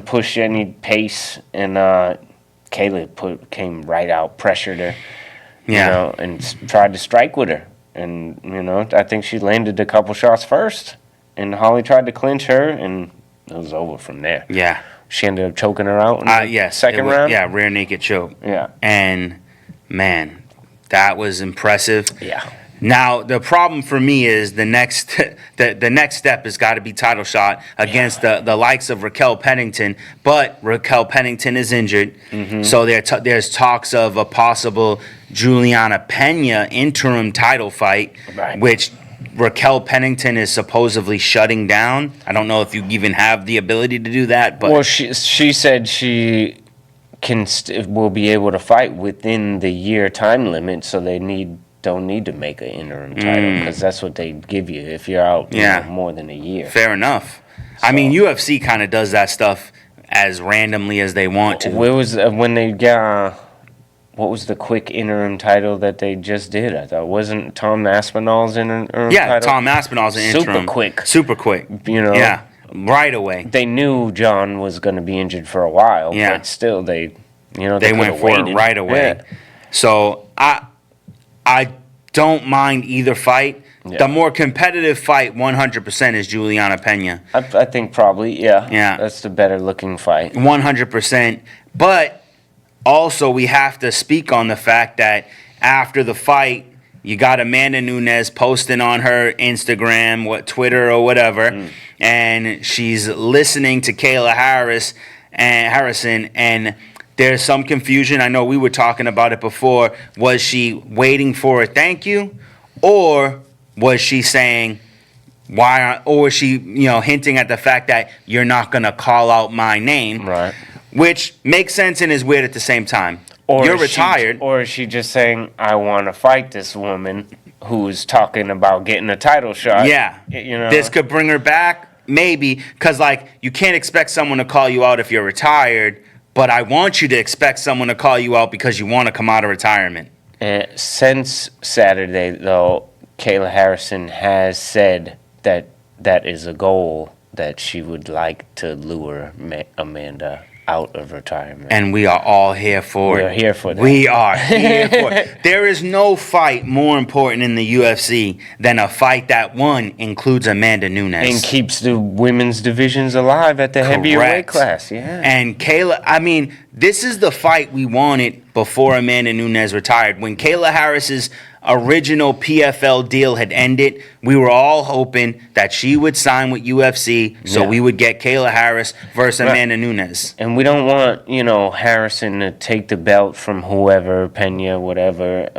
push any pace, and Kayla came right out, pressured her, Yeah. you know, and tried to strike with her. And, you know, I think she landed a couple shots first, and Holly tried to clinch her, and it was over from there. Yeah. She ended up choking her out in the Yes. second it was- round. Yeah, rear naked choke. Yeah. And man, that was impressive. Yeah. Now the problem for me is the next the next step has got to be title shot against the likes of Raquel Pennington, but Raquel Pennington is injured, so there's talks of a possible Juliana Pena interim title fight, Right. which Raquel Pennington is supposedly shutting down. I don't know if you even have the ability to do that, but Well, she said she will be able to fight within the year time limit, so they don't need to make an interim title because that's what they give you if you're out you Yeah. know, more than a year. fair enough. I mean, UFC kind of does that stuff as randomly as they want to. Where was when they got? What was the quick interim title that they just did? I thought wasn't Tom Aspinall's interim Yeah, title? Tom Aspinall's an Super interim. quick. Super quick. You know. Yeah, right away. They knew John was going to be injured for a while, Yeah. but still they They went could've for it waited. right away. Yeah. So I don't mind either fight. Yeah. The more competitive fight, 100%, is Juliana Pena. I think probably, yeah. Yeah. That's the better looking fight. 100%. But also, we have to speak on the fact that after the fight, you got Amanda Nunes posting on her Instagram, Twitter or whatever, and she's listening to Kayla Harrison, and there's some confusion. I know we were talking about it before. Was she waiting for a thank you, or was she saying why? Or was she, hinting at the fact that you're not gonna call out my name? Right. Which makes sense and is weird at the same time. You're is she- retired. or is she just saying, I want to fight this woman who's talking about getting a title shot? Yeah. You know? This could bring her back, maybe, because, you can't expect someone to call you out if you're retired, but I want you to expect someone to call you out because you want to come out of retirement. Since Saturday, though, Kayla Harrison has said that that is a goal that she would like to lure Amanda out of retirement. And we are all here for it. We're here for that. We are here for it. There is no fight more important in the UFC than a fight that, one, includes Amanda Nunes. And keeps the women's divisions alive at the heavier weight Correct. class. Yeah. And Kayla, this is the fight we wanted before Amanda Nunes retired. When Kayla Harris's original PFL deal had ended, we were all hoping that she would sign with UFC so Yeah. we would get Kayla Harris versus Right. Amanda Nunes. And we don't want, Harrison to take the belt from whoever, Pena, whatever,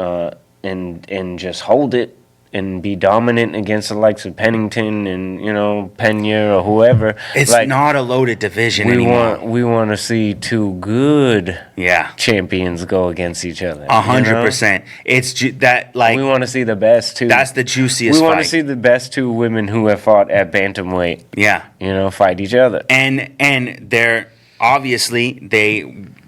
and just hold it and be dominant against the likes of Pennington and, Pena or whoever. It's not a loaded division we anymore. we want to see two good Yeah. champions go against each other. 100%. It's that, We want to see the best two. that's the juiciest we want fight. to see the best two women who have fought at bantamweight, Yeah. fight each other. And they're obviously they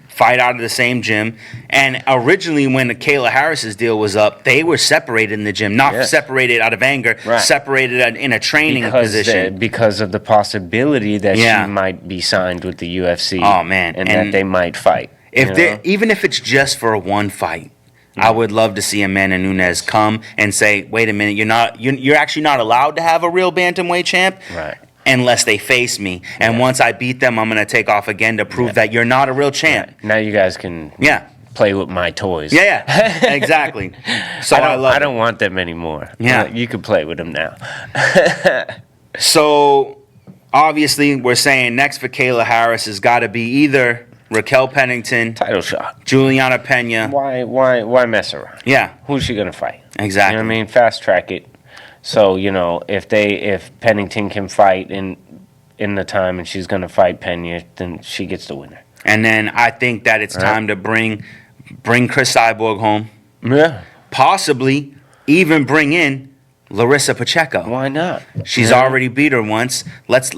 fight out of the same gym. And originally, when the Kayla Harris's deal was up, they were separated in the gym, not Yes. separated out of anger, Right. separated in a training position. Because of the possibility that Yeah. she might be signed with the UFC. Oh, man. and And that they might fight. If they, even if it's just for a one fight, I would love to see Amanda Nunes come and say, "Wait a minute, you're actually not allowed to have a real bantamweight champ." Right. Unless they face me, and once I beat them, I'm gonna take off again to prove that you're not a real champ. Now you guys can Yeah, play with my toys. yeah, exactly. So I love I it. don't want them anymore. Yeah. You can play with them now. So obviously, we're saying next for Kayla Harris has got to be either Raquel Pennington, Title shot. Juliana Pena. Why mess around? Yeah, Who's she gonna fight? exactly. You know what I mean? Fast track it. So if Pennington can fight in the time and she's gonna fight Pena, then she gets the winner. And then I think that it's time to bring Chris Cyborg home. Yeah. Possibly even bring in Larissa Pacheco. Why not? She's already beat her once. Let's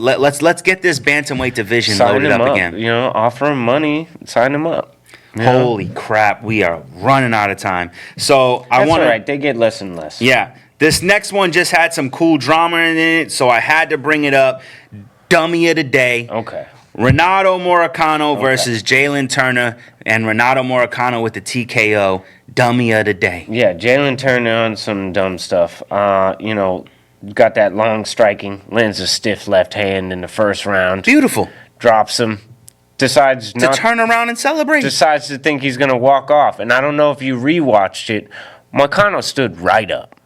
get this bantamweight division Sign loaded him up again. Offer him money, sign him up. You know? Holy crap, we are running out of time. So I That's want all to. right. They get less and less. Yeah, this next one just had some cool drama in it, so I had to bring it up. Dummy of the day. Okay. Renato Moricano versus Jalen Turner, and Renato Moricano with the TKO. Dummy of the day. Yeah, Jalen Turner on some dumb stuff. Got that long striking, lands a stiff left hand in the first round, Beautiful. drops him, decides To turn around and celebrate. decides to think he's gonna walk off. And I don't know if you rewatched it. Moricano stood right up.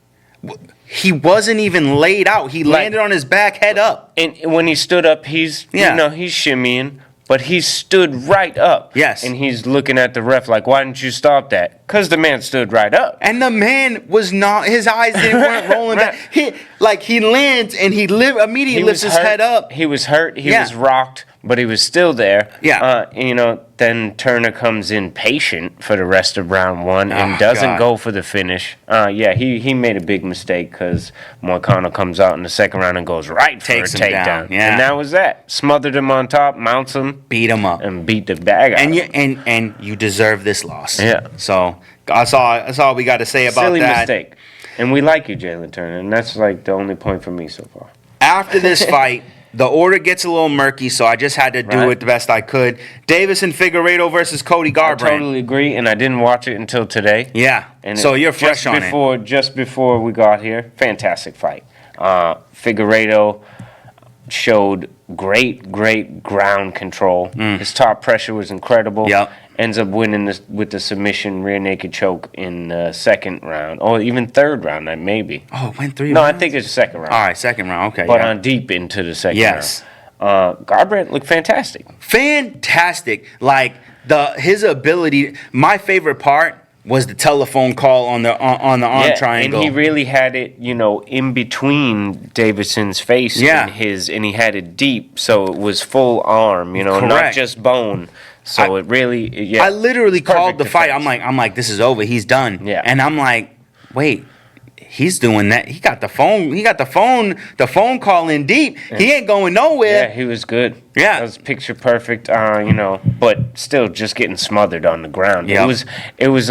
He wasn't even laid out. He landed on his back, head up. And when he stood up, he's he's shimmying, but he stood right up. Yes. And he's looking at the ref like, why didn't you stop that? Because the man stood right up. And the man was not. His eyes weren't rolling back. He lands and he immediately lifts his head up. He was hurt. He Yeah. was rocked, but he was still there. Yeah. Then Turner comes in patient for the rest of round one and Oh, doesn't God. go for the finish. He made a big mistake because Moricano comes out in the second round and goes right for Takes a him down, takedown. yeah. And that was that. Smothered him on top, mounts him, Beat him up. and beat the bag out. And of you him. and you deserve this loss. Yeah. So that's all we got to say about Silly that. mistake. And we like you, Jalen Turner, and that's like the only point for me so far. After this fight, the order gets a little murky, so I just had to do Right. it the best I could. Davison Figueiredo versus Cody I Garbrandt. totally agree, and I didn't watch it until today. Yeah. And So it- you're fresh on it. Just before we got here, fantastic fight. Figueiredo showed great ground control. His top pressure was incredible. Yep. Ends up winning this with the submission rear naked choke in the second round, or even third round, maybe. Oh, it went 3 No, I rounds? think it's second round. All right, second round. Okay. But yeah. on deep into the second Yes. round. Garbrandt looked fantastic. Fantastic. Like his ability. My favorite part was the telephone call on the arm triangle. And he really had it, in between Davidson's face Yeah. and he had it deep, so it was full arm, not Correct. just bone. So it really, I literally called perfect the fight. defense. I'm like, this is over. He's done. Yeah. And I'm like, wait, he's doing that. He got the phone. The phone call in deep. He ain't going Yeah, nowhere. he was good. Yeah. That was picture perfect, but still just getting smothered on the ground. Yeah. It was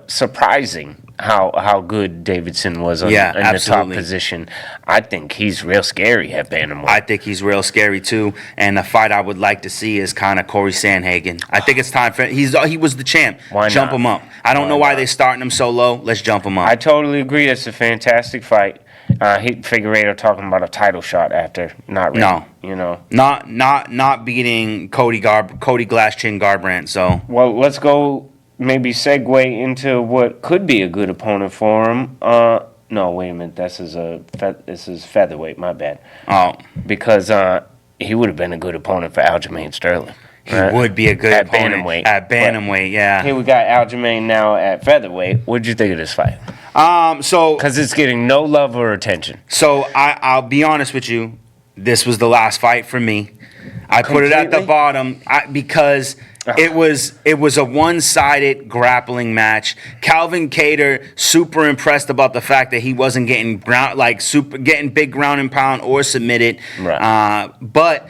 surprising how good Davidson was in the absolutely. top position. I think he's real scary at bantamweight. I think he's real scary too. And the fight I would like to see is kind of Corey Sandhagen. I think it's time for he was the champ. Why Jump not? him up. I don't know why they're starting him so low. Let's jump him up. I totally agree. That's a fantastic fight. Figueiredo talking about a title shot after not really, No. Not beating Cody Glass Chin Garbrandt. So Well, let's go maybe segue into what could be a good opponent for him. No, wait a minute. This is featherweight. My bad. oh, Because he would have been a good opponent for Aljamain Sterling. he would be a good At opponent bantamweight. at bantamweight. Yeah. Here we got Aljamain now at featherweight. What'd you think of this fight? So Because it's getting no love or attention. I'll be honest with you. This was the last fight for me. I put it at the Completely? bottom because it was a one-sided grappling match. Calvin Kattar super impressed about the fact that he wasn't getting getting big ground and pound or submitted. Right. But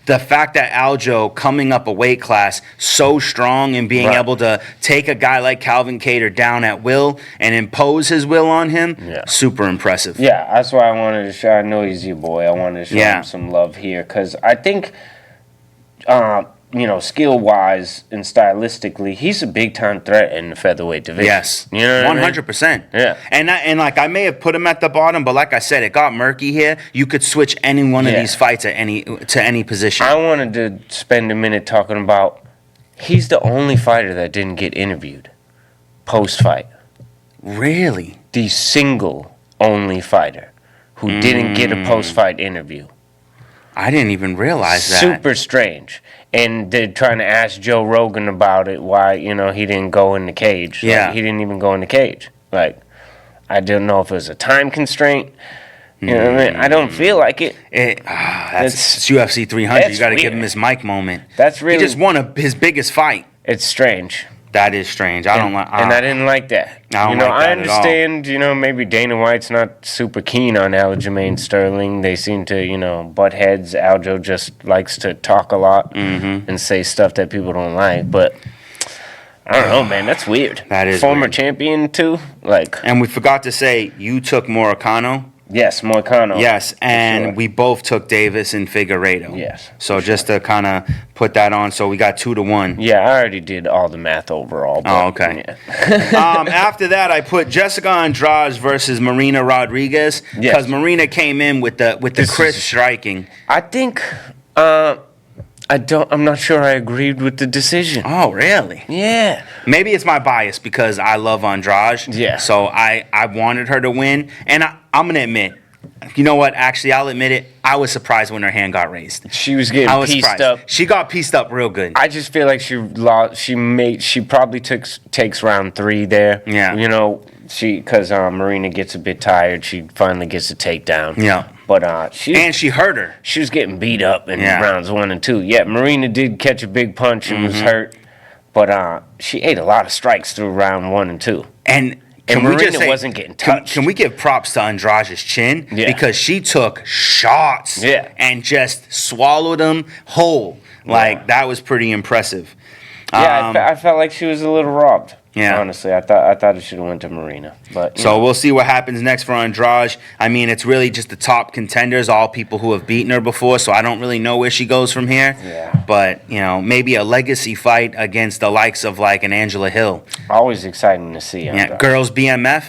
the fact that Aljo coming up a weight class so strong and being Right. able to take a guy like Calvin Kattar down at will and impose his will on him, super impressive. Yeah, that's why I wanted to show. I know he's your boy. I wanted to show Yeah. him some love here because I think, skill wise and stylistically, he's a big time threat in the featherweight division. Yes, you know, 100%. Yeah. And I may have put him at the bottom, but like I said, it got murky here. You could switch any one of Yeah. these fights to any position. I wanted to spend a minute talking about. He's the only fighter that didn't get interviewed post fight. Really? The single only fighter who didn't get a post fight interview. I didn't even realize that. Super strange. And they're trying to ask Joe Rogan about it, why, you know, he didn't go in the cage. Like, Yeah. he didn't even go in the cage. Like, I don't know if it was a time constraint. You know what I mean? I don't feel like it. It's UFC 300. You That's got to give him weird. his mic moment. That's really. He just won his biggest fight. It's strange. That is strange. I don't like. And I didn't like that. I don't you know, like that I at all. understand, you know, maybe Dana White's not super keen on Aljamain Sterling. They seem to, you know, butt heads. Aljo just likes to talk a lot and say stuff that people don't like. But I don't know, man. That's weird. That is Former weird. champion, too. Like, And we forgot to say you took Moricano. yes, Moicano. Yes, and sure. we both took Davis and Figueiredo. Yes, So just to kind of put that on, so we got 2-1. Yeah, I already did all the math overall. But, Oh, okay. Yeah. After that, I put Jessica Andrade versus Marina Rodriguez Yes. because Marina came in with the This crisp is- striking. I think, I'm not sure I agreed with the decision. Oh, really? Yeah. Maybe it's my bias because I love Andrade. Yeah. So I wanted her to win, and I'm gonna admit, you know what? Actually, I'll admit it. I was surprised when her hand got raised. She was getting I was pieced surprised. up. She got pieced up real good. I just feel like she lost. She probably takes round 3 there. Yeah. You know, because Marina gets a bit tired. She finally gets a takedown. Yeah. But And she hurt her. she was getting beat up in Yeah. rounds 1 and 2. Yeah, Marina did catch a big punch and was hurt, but she ate a lot of strikes through round 1 and 2. And And we just Marina say, wasn't getting can- touched. Can we give props to Andrade's chin? Yeah. Because she took shots Yeah. and just swallowed them whole. Like, that was pretty impressive. Yeah, I felt like she was a little robbed. Yeah. Honestly, I thought it should have went to Marina, but you So know. we'll see what happens next for Andrade. I mean, it's really just the top contenders, all people who have beaten her before, so I don't really know where she goes from here. Yeah. But, you know, maybe a legacy fight against the likes of, like, an Angela Hill. Always exciting to see. Yeah, Andrade. girls BMF.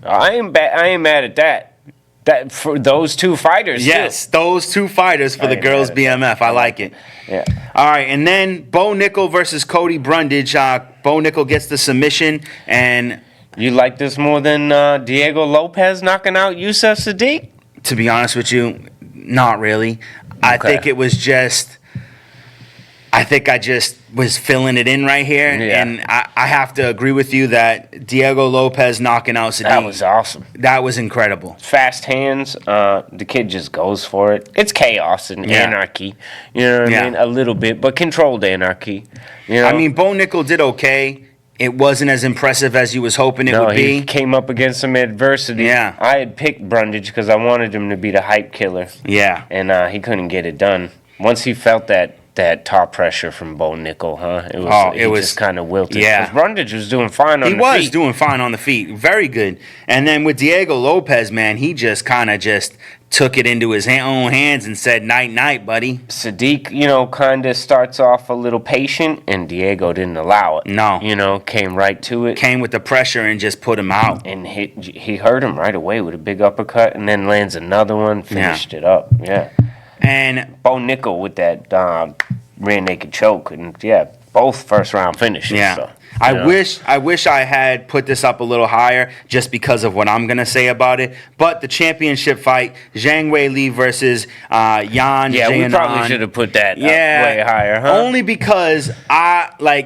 I ain't mad at that. That for those two fighters. Yes, those two fighters for I the ain't girls mad at BMF. I like it. Too. Yeah. All right, and then Bo Nickel versus Cody Brundage. Bo Nickel gets the submission, and You like this more than Diego Lopez knocking out Yusuf Sadiq? to be honest with you, not really. I Okay. think it was just. I think I just was filling it in right here, Yeah. and I have to agree with you that Diego Lopez knocking out Sadiq. That was awesome. That was incredible. Fast hands. The kid just goes for it. It's chaos and Yeah. anarchy. You know what Yeah. I mean? A little bit, but controlled anarchy. You know? I mean, Bo Nickel did okay. It wasn't as impressive as you was hoping it no, would he be. came up against some adversity. Yeah. I had picked Brundage because I wanted him to be the hype killer, Yeah. and he couldn't get it done. Once he felt that top pressure from Bo Nickel, it was it was- just kind of wilted. yeah. 'Cause Brundage was doing fine on He the was feet. doing fine on the feet, very good. And then with Diego Lopez, man, he just kind of just took it into his own hands and said, "Night, night, buddy." Sadiq, you know, kind of starts off a little patient, and Diego didn't allow it. No. You know, came right to it. Came with the pressure and just put him out. And he hurt him right away with a big uppercut, and then lands another one, finished it up. Yeah. And Bo Nickel with that rear naked choke, and yeah, both first round finishes. yeah, So, I you know. wish I had put this up a little higher just because of what I'm gonna say about it. But the championship fight, Zhang Weili versus Yan Yeah, we Xiaonan. probably should have put that way higher, huh? Only because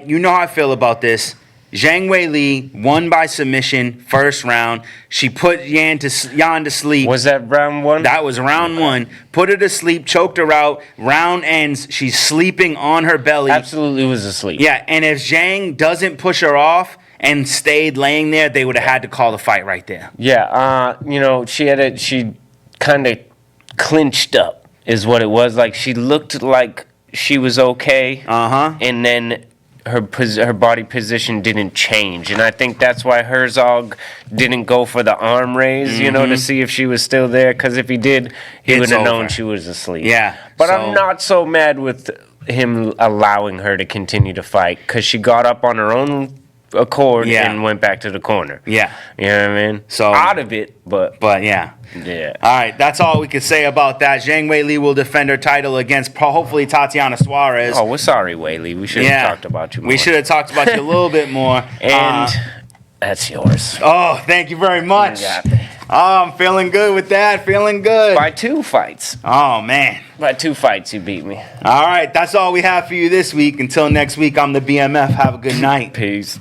you know how I feel about this. Zhang Weili won by submission first round. She put Yan to sleep. Was that round 1? That was round 1. Put her to sleep, choked her out. Round ends. She's sleeping on her belly. Absolutely was asleep. Yeah, and if Zhang doesn't push her off and stayed laying there, they would have had to call the fight right there. Yeah, you know, she kind of clinched up, is what it was. Like, she looked like she was okay. And then her body position didn't change, and I think that's why Herzog didn't go for the arm raise, you know, to see if she was still there. Because if he did, he It's would have known over. she was asleep. Yeah, but so- I'm not so mad with him allowing her to continue to fight because she got up on her own accord Yeah. and went back to the corner. Yeah. You know what I mean? So- out of it, but But yeah. yeah. All right, that's all we could say about that. Zhang Weili will defend her title against hopefully Tatiana Suarez. Oh, we're sorry, Whaley. We should have yeah. talked about you more. We should have talked about you a little bit more. And that's yours. Oh, thank you very much. You got it. Oh, I'm feeling good with that. Feeling good. By 2 fights. Oh, man. By 2 fights, you beat me. All right. That's all we have for you this week. Until next week, I'm the BMF. Have a good night. Peace.